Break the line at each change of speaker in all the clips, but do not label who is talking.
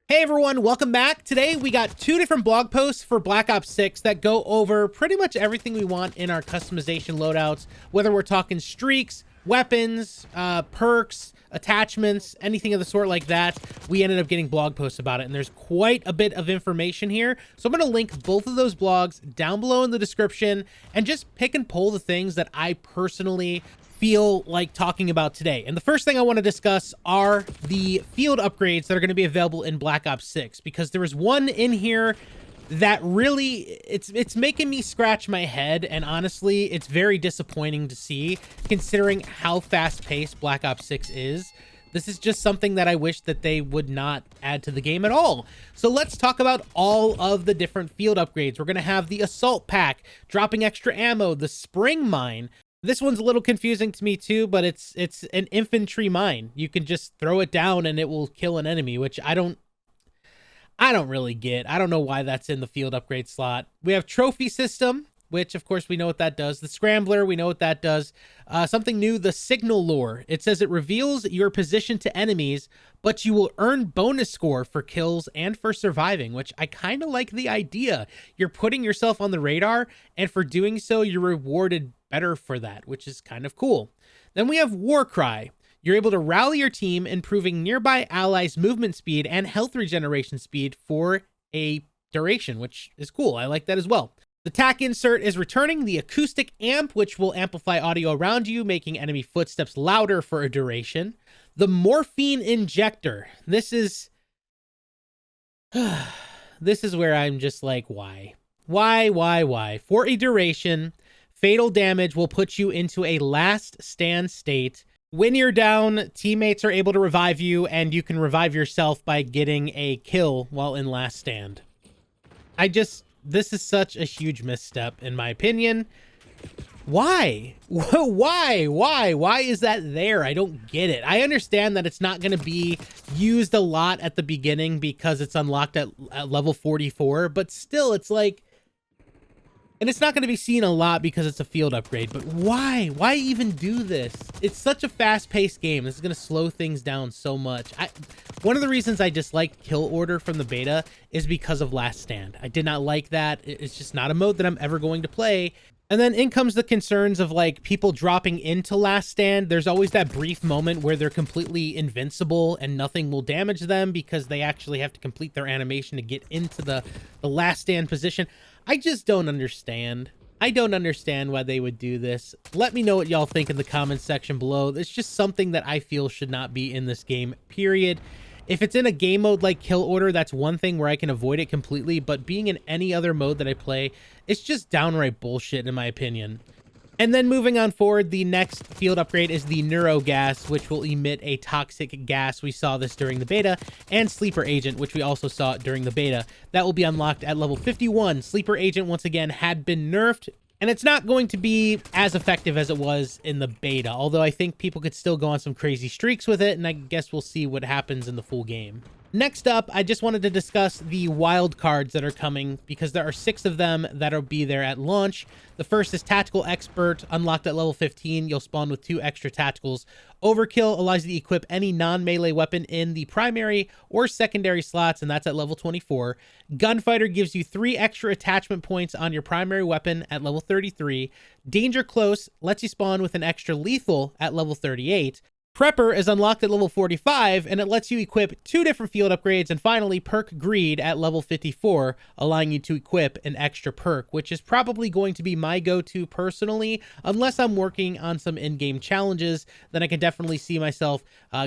Hey everyone, welcome back. Today we got two different blog posts for Black Ops 6 that go over pretty much everything we want in our customization loadouts, whether we're talking streaks, weapons, perks, attachments, anything of the sort like that. We ended up getting blog posts about it, and there's quite a bit of information here. So I'm going to link both of those blogs down below in the description and just pick and pull the things that I personally feel like talking about today. And the first thing I want to discuss are the field upgrades that are going to be available in Black Ops 6, because there is one in here that really it's making me scratch my head, and honestly it's very disappointing to see considering how fast-paced Black Ops 6 is. This is just something that I wish that they would not add to the game at all. So let's talk about all of the different field upgrades. We're going to have the assault pack, dropping extra ammo, the spring mine. This one's a little confusing to me too, but it's an infantry mine. You can just throw it down and it will kill an enemy, which I don't really get. I don't know why that's in the field upgrade slot. We have trophy system, which of course we know what that does. The scrambler, we know what that does. Something new, the signal lure. It says it reveals your position to enemies, but you will earn bonus score for kills and for surviving, which I kind of like the idea. You're putting yourself on the radar, and for doing so, you're rewarded better for that, which is kind of cool. Then we have war cry. You're able to rally your team, improving nearby allies' movement speed and health regeneration speed for a duration, which is cool. I like that as well. The tack insert is returning the acoustic amp, which will amplify audio around you, making enemy footsteps louder for a duration. The morphine injector. This is where I'm just like, why? Why? For a duration, fatal damage will put you into a last stand state. When you're down, teammates are able to revive you, and you can revive yourself by getting a kill while in last stand. This is such a huge misstep, in my opinion. Why? Why is that there? I don't get it. I understand that it's not going to be used a lot at the beginning because it's unlocked at level 44, but still, it's like... And it's not going to be seen a lot because it's a field upgrade, but why? Why even do this? It's such a fast-paced game. This is going to slow things down so much. One of the reasons I disliked Kill Order from the beta is because of Last Stand. I did not like that. It's just not a mode that I'm ever going to play. And then in comes the concerns of like people dropping into Last Stand. There's always that brief moment where they're completely invincible and nothing will damage them because they actually have to complete their animation to get into the Last Stand position. I just don't understand. I don't understand why they would do this. Let me know what y'all think in the comments section below. It's just something that I feel should not be in this game, period. If it's in a game mode like Kill Order, that's one thing where I can avoid it completely, but being in any other mode that I play, it's just downright bullshit in my opinion. And then moving on forward, the next field upgrade is the Neurogas, which will emit a toxic gas. We saw this during the beta, and Sleeper Agent, which we also saw during the beta. That will be unlocked at level 51. Sleeper Agent, once again, had been nerfed, and it's not going to be as effective as it was in the beta, although I think people could still go on some crazy streaks with it, and I guess we'll see what happens in the full game. Next up, I just wanted to discuss the wild cards that are coming, because there are 6 of them that'll be there at launch. The first is Tactical Expert, unlocked at level 15. You'll spawn with 2 extra tacticals. Overkill allows you to equip any non-melee weapon in the primary or secondary slots, and that's at level 24. Gunfighter gives you 3 extra attachment points on your primary weapon at level 33. Danger Close lets you spawn with an extra lethal at level 38. Prepper is unlocked at level 45, and it lets you equip 2 different field upgrades, and finally Perk Greed at level 54, allowing you to equip an extra perk, which is probably going to be my go-to personally, unless I'm working on some in-game challenges. Then I can definitely see myself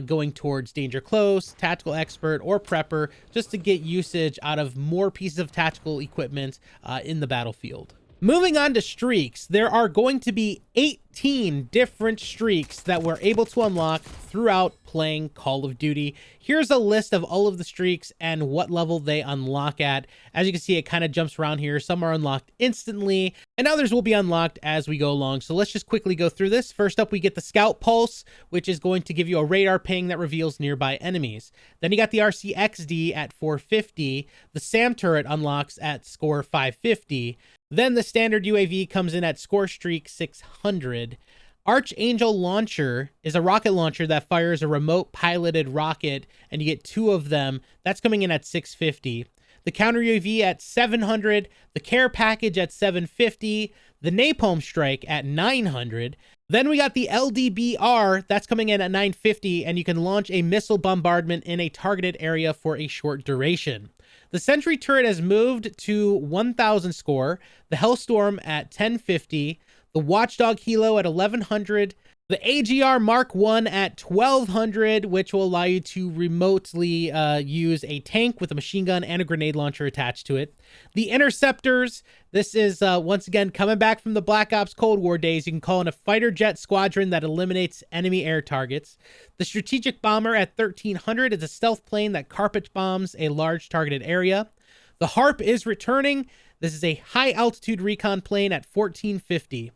going towards Danger Close, Tactical Expert, or Prepper, just to get usage out of more pieces of tactical equipment in the battlefield. Moving on to streaks, there are going to be 18 different streaks that we're able to unlock throughout playing Call of Duty. Here's a list of all of the streaks and what level they unlock at. As you can see, it kind of jumps around here. Some are unlocked instantly, and others will be unlocked as we go along. So let's just quickly go through this. First up, we get the Scout Pulse, which is going to give you a radar ping that reveals nearby enemies. Then you got the RCXD at 450. The SAM turret unlocks at score 550. Then the standard UAV comes in at score streak 600. Archangel Launcher is a rocket launcher that fires a remote piloted rocket, and you get 2 of them. That's coming in at $650. The counter UAV at $700, the care package at $750, the napalm strike at $900. Then we got the LDBR, that's coming in at $950, and you can launch a missile bombardment in a targeted area for a short duration. The sentry turret has moved to 1,000 score, the Hellstorm at $1050, the Watchdog Helo at $1,100, the AGR Mark 1 at $1,200, which will allow you to remotely use a tank with a machine gun and a grenade launcher attached to it. The Interceptors, this is once again coming back from the Black Ops Cold War days. You can call in a fighter jet squadron that eliminates enemy air targets. The Strategic Bomber at $1,300 is a stealth plane that carpet bombs a large targeted area. The Harp is returning. This is a high altitude recon plane at $1,450.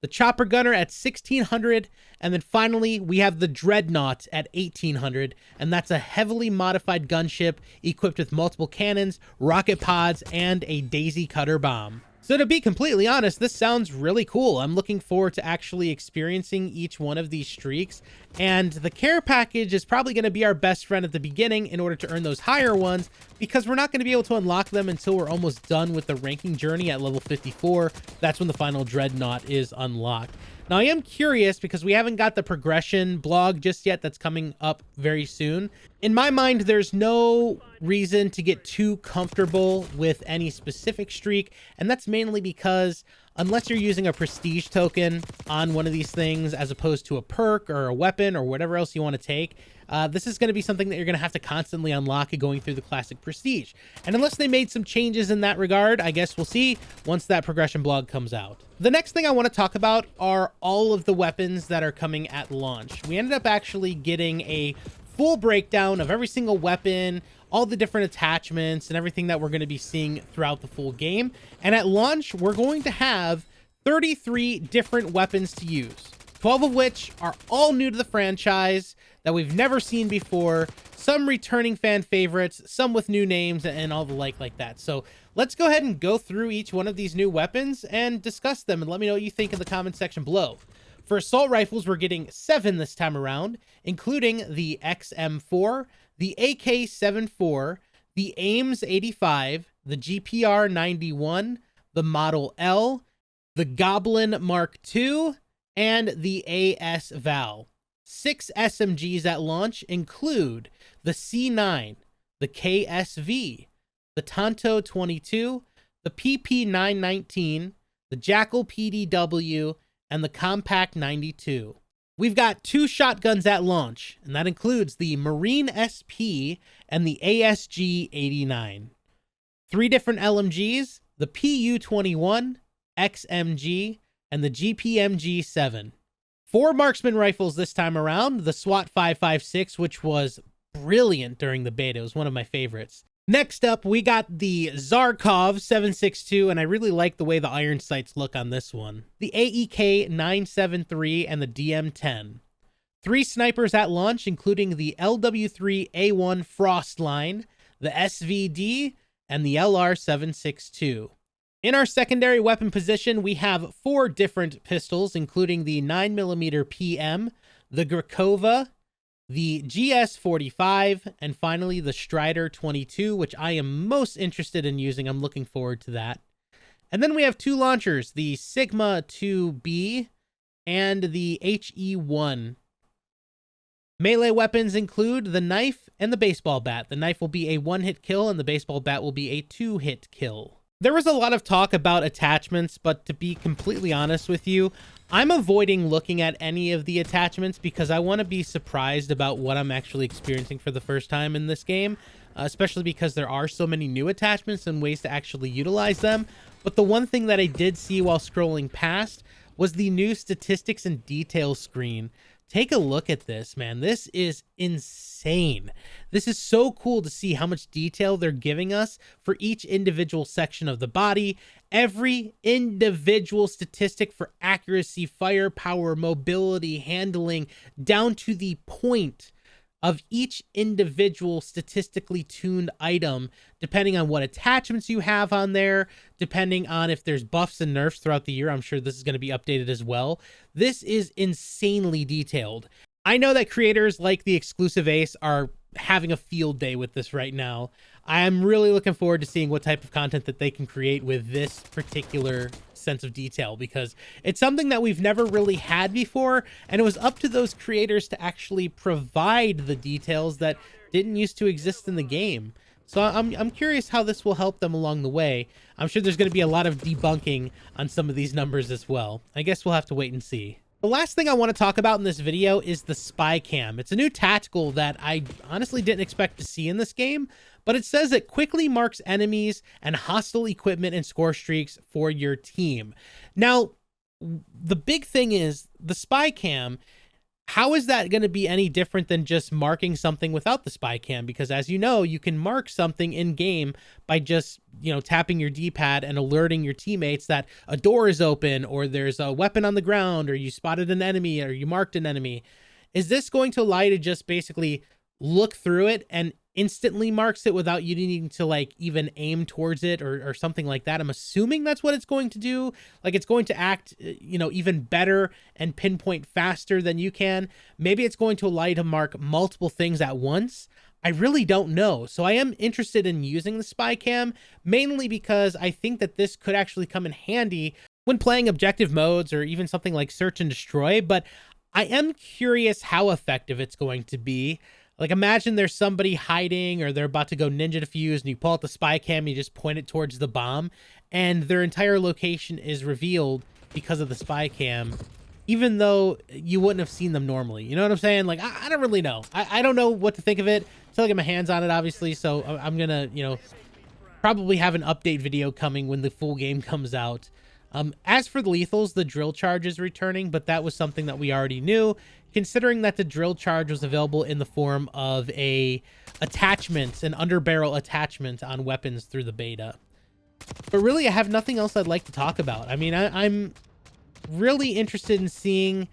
The Chopper Gunner at $1,600, and then finally we have the Dreadnought at $1,800, and that's a heavily modified gunship equipped with multiple cannons, rocket pods, and a daisy cutter bomb. So to be completely honest, this sounds really cool. I'm looking forward to actually experiencing each one of these streaks, and the care package is probably going to be our best friend at the beginning in order to earn those higher ones, because we're not going to be able to unlock them until we're almost done with the ranking journey at level 54. That's when the final Dreadnought is unlocked. Now, I am curious because we haven't got the progression blog just yet that's coming up very soon. In my mind, there's no reason to get too comfortable with any specific streak, and that's mainly because unless you're using a prestige token on one of these things as opposed to a perk or a weapon or whatever else you want to take, this is going to be something that you're going to have to constantly unlock going through the classic prestige. And unless they made some changes in that regard, I guess we'll see once that progression blog comes out. The next thing I want to talk about are all of the weapons that are coming at launch. We ended up actually getting a full breakdown of every single weapon, all the different attachments, and everything that we're going to be seeing throughout the full game. And at launch, we're going to have 33 different weapons to use, 12 of which are all new to the franchise that we've never seen before, some returning fan favorites, some with new names, and all the like that. So let's go ahead and go through each one of these new weapons and discuss them, and let me know what you think in the comment section below. For assault rifles, we're getting 7 this time around, including the XM4, the AK-74, the Ames 85, the GPR 91, the Model L, the Goblin Mark II, and the AS Val. 6 SMGs at launch include the C9, the KSV, the Tonto 22, the PP919, the Jackal PDW, and the Compact 92. We've got 2 shotguns at launch, and that includes the Marine SP and the ASG 89. 3 different LMGs, the PU-21, XMG, and the GPMG 7. 4 marksman rifles this time around, the SWAT 556, which was brilliant during the beta. It was one of my favorites. Next up, we got the Zarkov 762, and I really like the way the iron sights look on this one. The AEK 973 and the DM10. 3 snipers at launch, including the LW3A1 Frostline, the SVD, and the LR 762. In our secondary weapon position, we have 4 different pistols, including the 9mm PM, the Grakova, the GS45, and finally the Strider 22, which I am most interested in using. I'm looking forward to that. And then we have 2 launchers, the Sigma 2B and the HE1. Melee weapons include the knife and the baseball bat. The knife will be a 1-hit kill, and the baseball bat will be a 2-hit kill. There was a lot of talk about attachments, but to be completely honest with you, I'm avoiding looking at any of the attachments because I want to be surprised about what I'm actually experiencing for the first time in this game, especially because there are so many new attachments and ways to actually utilize them. But the one thing that I did see while scrolling past was the new statistics and details screen. Take a look at this, man. This is insane. This is so cool to see how much detail they're giving us for each individual section of the body. Every individual statistic for accuracy, firepower, mobility, handling, down to the point of each individual statistically tuned item, depending on what attachments you have on there, depending on if there's buffs and nerfs throughout the year. I'm sure this is going to be updated as well. This is insanely detailed. I know that creators like the Exclusive Ace are having a field day with this right now. I am really looking forward to seeing what type of content that they can create with this particular sense of detail, because it's something that we've never really had before, and it was up to those creators to actually provide the details that didn't used to exist in the game. So I'm curious how this will help them along the way. I'm sure there's going to be a lot of debunking on some of these numbers as well. I guess we'll have to wait and see. The last thing I want to talk about in this video is the Spy Cam. It's a new tactical that I honestly didn't expect to see in this game, but it says it quickly marks enemies and hostile equipment and score streaks for your team. Now, the big thing is the Spy Cam. How is that going to be any different than just marking something without the Spy Cam? Because as you know, you can mark something in game by just, tapping your D-pad and alerting your teammates that a door is open, or there's a weapon on the ground, or you spotted an enemy, or you marked an enemy. Is this going to allow you to just basically look through it and instantly marks it without you needing to even aim towards it or something like that? I'm assuming that's what it's going to do. It's going to act, even better and pinpoint faster than you can. Maybe it's going to allow you to mark multiple things at once. I really don't know. So I am interested in using the Spy Cam, mainly because I think that this could actually come in handy when playing objective modes or even something like search and destroy. But I am curious how effective it's going to be. Imagine there's somebody hiding, or they're about to go ninja defuse, and you pull out the Spy Cam, you just point it towards the bomb, and their entire location is revealed because of the Spy Cam, even though you wouldn't have seen them normally. You know what I'm saying? I don't really know. I don't know what to think of it until I get my hands on it, obviously. So I'm gonna, probably have an update video coming when the full game comes out. As for the lethals, the drill charge is returning, but that was something that we already knew, considering that the drill charge was available in the form of an underbarrel attachment on weapons through the beta. But really, I have nothing else I'd like to talk about. I mean, I'm really interested in seeing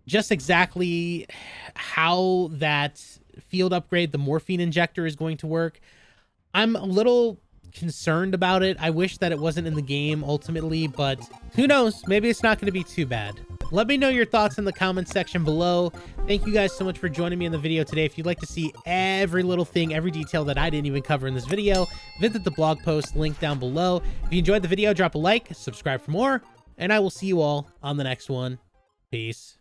just exactly how that field upgrade, the morphine injector, is going to work. I'm a little concerned about it. I wish that it wasn't in the game ultimately, but who knows? Maybe it's not going to be too bad. Let me know your thoughts in the comments section below. Thank you guys so much for joining me in the video today. If you'd like to see every little thing, every detail that I didn't even cover in this video, visit the blog post link down below. If you enjoyed the video, drop a like, subscribe for more, and I will see you all on the next one. Peace.